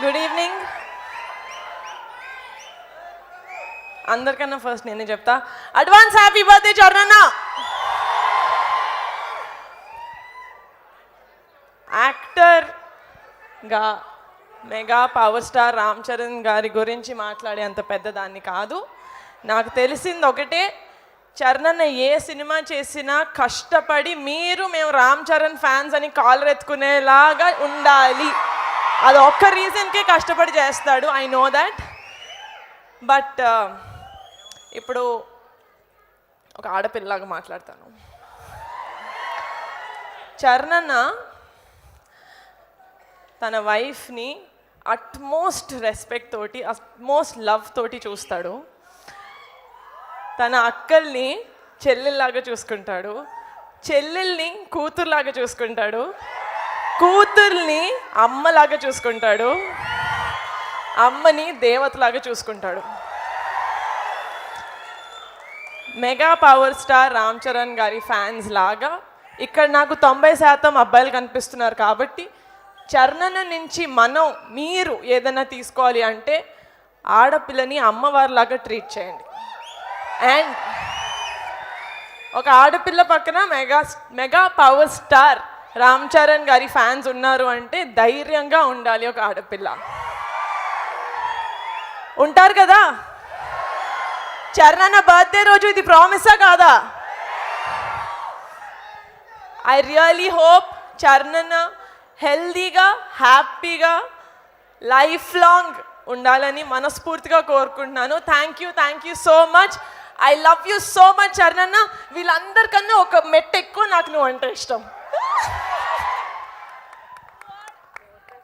Good evening. అందరికన్నా first నేనే చెప్తా, అడ్వాన్స్ హ్యాపీ బర్త్డే చరణ్. యాక్టర్గా mega power star Ram Charan గారి గురించి మాట్లాడే అంత పెద్దదాన్ని కాదు. నాకు తెలిసింది ఒకటే, చరణ్ ఏ సినిమా చేసినా కష్టపడి మేము రామ్ చరణ్ ఫ్యాన్స్ అని కాలర్ ఎత్తుకునేలాగా ఉండాలి. అది ఒక్క రీజన్కే కష్టపడి చేస్తాడు. I know that. బట్ ఇప్పుడు ఒక ఆడపిల్లలాగా మాట్లాడతాను. చరణ్ తన వైఫ్ని అట్మోస్ట్ రెస్పెక్ట్ తోటి, అట్మోస్ట్ లవ్ తోటి చూస్తాడు. తన అక్కల్ని చెల్లెల్లాగా చూసుకుంటాడు, చెల్లెల్ని కూతురులాగా చూసుకుంటాడు, కూతుర్ని అమ్మలాగా చూసుకుంటాడు, అమ్మని దేవతలాగా చూసుకుంటాడు. Mega power star Ram Charan గారి ఫ్యాన్స్ లాగా ఇక్కడ నాకు 90% అబ్బాయిలు కనిపిస్తున్నారు. కాబట్టి చరణ్ నుంచి మీరు ఏదైనా తీసుకోవాలి అంటే ఆడపిల్లని అమ్మవారిలాగా ట్రీట్ చేయండి. అండ్ ఒక ఆడపిల్ల పక్కన mega power star Ram Charan గారి ఫ్యాన్స్ ఉన్నారు అంటే ధైర్యంగా ఉండాలి. ఒక ఆడపిల్ల ఉంటారు కదా. చరణ్ బర్త్డే రోజు ఇది ప్రామిసా కాదా? ఐ రియలీ హోప్ చరణ్ హెల్దీగా హ్యాపీగా లైఫ్ లాంగ్ ఉండాలని మనస్ఫూర్తిగా కోరుకుంటున్నాను. Thank you so much. I love you so much Charan. వీళ్ళందరికన్నా ఒక మెట్టు ఎక్కువ నాకు నువ్వు అంటే ఇష్టం.